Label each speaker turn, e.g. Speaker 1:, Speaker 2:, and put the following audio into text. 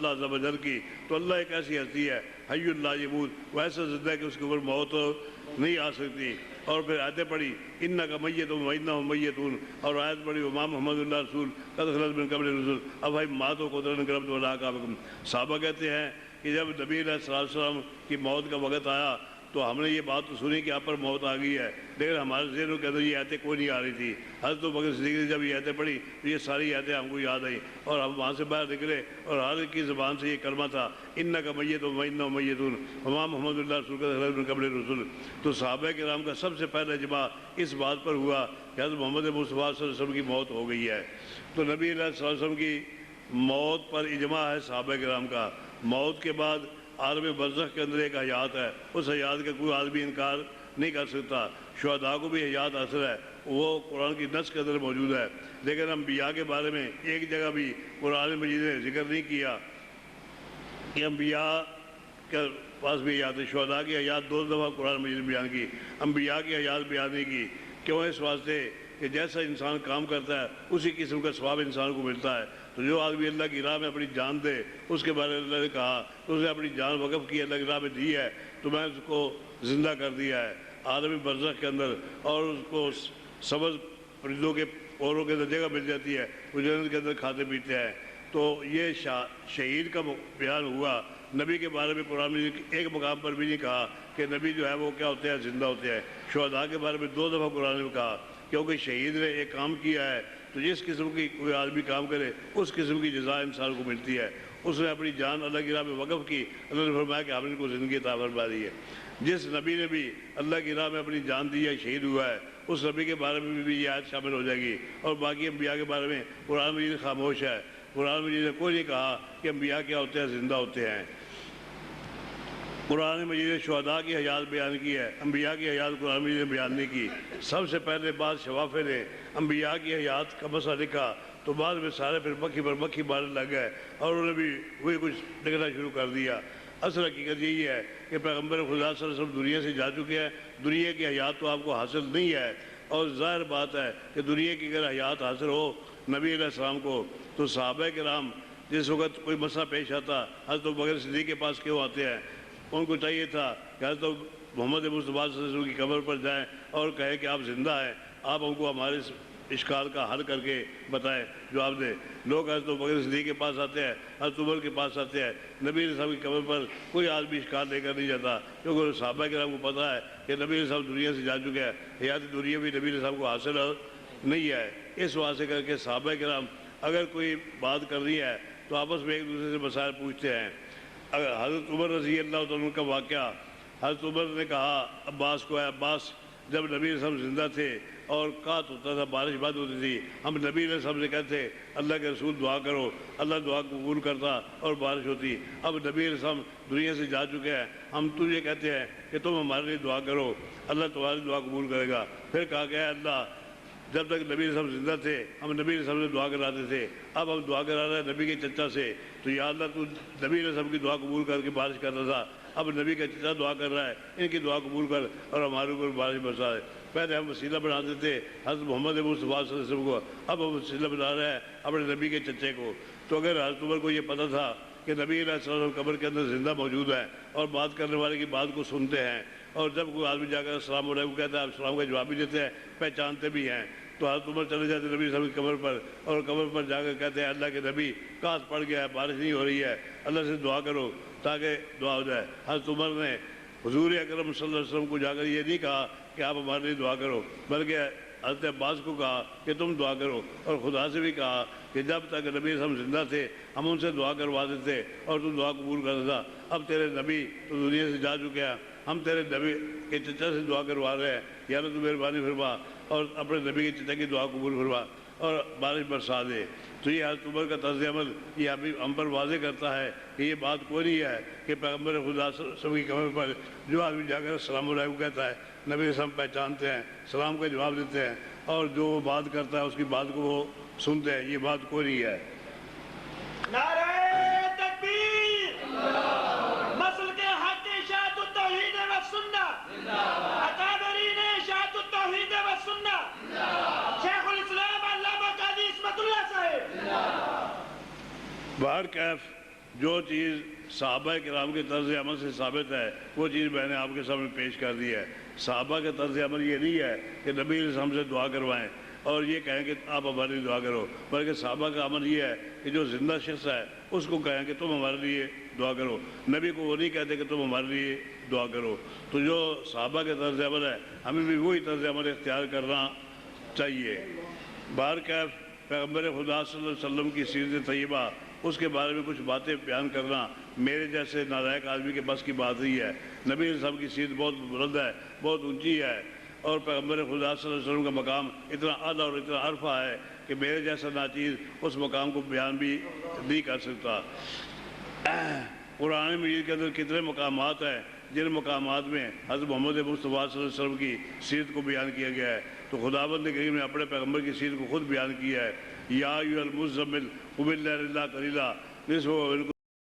Speaker 1: اللہ عز و جل کی، تو اللہ ایک ایسی ہستی ہے حی لا یموت، وہ ایسا زندہ ہے کہ اس کے اوپر موت نہیں آ سکتی۔ اور پھر آیتیں پڑھی انک میت وانہم میتون، اور آیت پڑھی وما محمد اللہ رسول قد خلت من قبلہ الرسل افإن ماتوا قتلوا انقلبتم علی اعقابکم۔ صحابہ کہتے ہیں کہ جب نبی علیہ السلام کی موت کا وقت آیا تو ہم نے یہ بات تو سنی کہ آپ پر موت آ گئی ہے، لیکن ہمارے ذہنوں کے اندر یہ آیتیں کوئی نہیں آ رہی تھی۔ حضرت ابوبکر صدیق نے جب یہ آیتیں پڑھی تو یہ ساری آیتیں ہم کو یاد آئیں، اور ہم وہاں سے باہر نکلے، اور ہر ایک کی زبان سے یہ کلمہ تھا انک میت وانہم میتون وما محمد اللہ رسول قد خلت من قبلہ الرسل۔ تو صحابہ کرام کا سب سے پہلا اجماع اس بات پر ہوا کہ حضرت محمد مصطفیٰ صلی اللہ علیہ وسلم کی موت ہو گئی ہے۔ تو نبی علیہ السلام کی موت پر اجماع ہے صحابہ کرام کا۔ موت کے بعد عالم برزخ کے اندر ایک حیات ہے، اس حیات کا کوئی آدمی انکار نہیں کر سکتا۔ شہداء کو بھی حیات حاصل ہے، وہ قرآن کی نص کے اندر موجود ہے، لیکن انبیاء کے بارے میں ایک جگہ بھی قرآن مجید نے ذکر نہیں کیا کہ انبیاء کے پاس بھی حیات ہے۔ شہداء کی حیات 2 دفعہ قرآن مجید نے بیان کی، انبیاء کی حیات بیان نہیں کی۔ کیوں؟ اس واسطے کہ جیسا انسان کام کرتا ہے اسی قسم کا ثواب انسان کو ملتا ہے۔ تو جو آدمی اللہ کی راہ میں اپنی جان دے، اس کے بارے میں اللہ نے کہا تو اس نے اپنی جان وقف کی، اللہ کی راہ میں دی ہے تو میں اس کو زندہ کر دیا ہے عالم برزخ کے اندر، اور اس کو سبز پرندوں کے اوروں کے اندر جگہ مل جاتی ہے، وہ جنت کے اندر کھاتے پیتے ہیں۔ تو یہ شہید کا بیان ہوا۔ نبی کے بارے میں قرآن میں ایک مقام پر بھی نہیں کہا کہ نبی جو ہے وہ کیا ہوتے ہیں، زندہ ہوتے ہیں۔ شہداء کے بارے میں 2 دفعہ قرآن نے کہا، کیونکہ شہید نے ایک کام کیا ہے تو جس قسم کی کوئی آدمی کام کرے اس قسم کی جزا انسان کو ملتی ہے۔ اس نے اپنی جان اللہ کی راہ میں وقف کی، اللہ نے فرمایا کہ ہم نے ان کو زندگی عطا فرما دی ہے۔ جس نبی نے بھی اللہ کی راہ میں اپنی جان دی ہے، شہید ہوا ہے، اس نبی کے بارے میں بھی یہ آیت شامل ہو جائے گی۔ اور باقی انبیاء کے بارے میں قرآن مجید خاموش ہے، قرآن مجید نے کوئی نہیں کہا کہ انبیاء کیا ہوتے ہیں، زندہ ہوتے ہیں۔ قرآن مجید نے شہداء کی حیات بیان کی ہے، انبیاء کی حیات قرآن مجید نے بیان نہیں کی۔ سب سے پہلے بعد شفافے نے انبیاء کی حیات کا مسئلہ لکھا تو بعد میں سارے پھر مکھی پر مکھی مارنے لگ گئے اور انہوں نے بھی وہی کچھ لکھنا شروع کر دیا۔ اصل حقیقت یہی ہے کہ پیغمبر خدا صلی اللہ علیہ وسلم دنیا سے جا چکے ہیں، دنیا کی حیات تو آپ کو حاصل نہیں ہے، اور ظاہر بات ہے کہ دنیا کی اگر حیات حاصل ہو نبی علیہ السلام کو تو صحابہ کرام جس وقت کوئی مسئلہ پیش آتا حضرت ابوبکر صدیق کے پاس کیوں آتے ہیں؟ ان کو چاہیے تھا کہ حضرت محمد مصطفیٰ صلی اللہ علیہ وسلم کی قبر پر جائیں اور کہیں کہ آپ زندہ ہیں، آپ ہم کو ہمارے اشکال کا حل کر کے بتائیں، جواب دیں۔ لوگ حضرت ابوبکر صدیق کے پاس آتے ہیں، حضرت عمر کے پاس آتے ہیں، نبی علیہ السلام کی قبر پر کوئی آدمی اشکال لے کر نہیں جاتا، کیونکہ صحابہ کرام کو پتہ ہے کہ نبی علیہ السلام دنیا سے جا چکے ہیں، حیات دنیا بھی نبی علیہ السلام کو حاصل نہیں ہے۔ اس واسطے کر کے صحابہ کرام اگر کوئی بات کرنی ہے تو آپس میں ایک دوسرے سے مسائل پوچھتے ہیں۔ اگر حضرت عمر رضی اللہ عنہ کا واقعہ، حضرت عمر نے کہا عباس کو، ہے عباس جب نبی علیہ السلام زندہ تھے اور قحط ہوتا تھا، بارش بند ہوتی تھی، ہم نبی علیہ السلام سے کہتے اللہ کے رسول دعا کرو، اللہ دعا قبول کرتا اور بارش ہوتی۔ اب نبی علیہ السلام دنیا سے جا چکے ہیں، ہم تجھے کہتے ہیں کہ تم ہمارے لیے دعا کرو، اللہ تمہاری دعا قبول کرے گا۔ پھر کہا کہ اے اللہ جب تک نبی علیہ السلام زندہ تھے ہم نبی علیہ السلام سے دعا کراتے تھے، اب ہم دعا کرا رہے ہیں نبی کے چچا سے، تو یا اللہ تو نبی علیہ السلام کی دعا قبول کر کے بارش کرتا تھا، اب نبی کا چچا دعا کر رہا ہے، ان کی دعا قبول کر اور ہمارے اوپر بارش برسا ہے۔ پہلے ہم وسیلہ بناتے تھے حضرت محمد مصطفیٰ صلی اللہ علیہ وسلم کو، اب ہم وسیلہ بنا رہے ہیں اپنے نبی کے چچے کو۔ تو اگر حضرت عمر کو یہ پتہ تھا کہ نبی علیہ السلام قبر کے اندر زندہ موجود ہے اور بات کرنے والے کی بات کو سنتے ہیں، اور جب کوئی آدمی جا کر السلام علیکم کہتا ہے آپ السلام کا جواب بھی دیتے ہیں، پہچانتے بھی ہیں، تو حضرت عمر چلے جاتے نبی صلی اللہ علیہ وسلم کی قبر پر اور قبر پر جا کر کہتے ہیں اللہ کے نبی قحط پڑ گیا ہے، بارش نہیں ہو رہی ہے، اللہ سے دعا کرو تاکہ دعا ہو جائے۔ حضرت عمر نے حضور اکرم صلی اللہ علیہ وسلم کو جا کر یہ نہیں کہا کہ آپ ہمارے لیے دعا کرو، بلکہ حضرت عباس کو کہا کہ تم دعا کرو، اور خدا سے بھی کہا کہ جب تک نبی صلی اللہ علیہ وسلم زندہ تھے ہم ان سے دعا کروا دیتے اور تم دعا قبول کرتا تھا، اب تیرے نبی تو دنیا سے جا چکے ہیں، ہم تیرے نبی کے چچا سے دعا کروا رہے ہیں، یا اللہ تو مہربانی فرما اور اپنے نبی کے چچا کی دعا قبول فرما اور بارش برسا دے۔ تو یہ حضرت عمر کا طرز عمل یہ ابھی ہم پر واضح کرتا ہے کہ یہ بات کوئی نہیں ہے کہ پیغمبر خدا صلی اللہ علیہ وسلم کی قبر پر جو آدمی جا کر السلام علیکم کہتا ہے نبی علیہ السلام پہچانتے ہیں، سلام کا جواب دیتے ہیں، اور جو وہ بات کرتا ہے اس کی بات کو وہ سنتے ہیں، یہ بات کوئی نہیں ہے۔
Speaker 2: نعرہ تکبیر، مسل کے حق اشاعت التوحید و سنہ، اکابرین اشاعت التوحید و سنہ، شیخ الاسلام علامہ قاضی عصمت اللہ صاحب۔
Speaker 1: بہر کیف جو چیز صحابہ کرام کے طرز عمل سے ثابت ہے وہ چیز میں نے آپ کے سامنے پیش کر دی ہے۔ صحابہ کے طرز عمل یہ نہیں ہے کہ نبی علیہ السلام سے دعا کروائیں اور یہ کہیں کہ آپ ہمارے لیے دعا کرو، بلکہ صحابہ کا عمل یہ ہے کہ جو زندہ شخص ہے اس کو کہیں کہ تم ہمارے لیے دعا کرو، نبی کو وہ نہیں کہتے کہ تم ہمارے لیے دعا کرو۔ تو جو صحابہ کے طرز عمل ہے ہمیں بھی وہی طرز عمل اختیار کرنا چاہیے۔ بہرکیف پیغمبر خدا صلی اللہ علیہ وسلم کی سیرت طیبہ اس کے بارے میں کچھ باتیں بیان کرنا میرے جیسے نالائق آدمی کے بس کی بات نہیں ہے۔ نبی علیہ السلام کی سیرت بہت بلند ہے، بہت اونچی ہے، اور پیغمبر خدا صلی اللہ علیہ وسلم کا مقام اتنا اعلیٰ اور اتنا عرفہ ہے کہ میرے جیسا ناچیز اس مقام کو بیان بھی نہیں کر سکتا۔ قرآن مجید کے اندر کتنے مقامات ہیں جن مقامات میں حضرت محمد مصطفیٰ صلی اللہ علیہ وسلم کی سیرت کو بیان کیا گیا ہے، تو خداوند کریم نے اپنے پیغمبر کی سیرت کو خود بیان کیا ہے۔ یا ایھا المزمل قم اللیل الا قلیلا نصفہ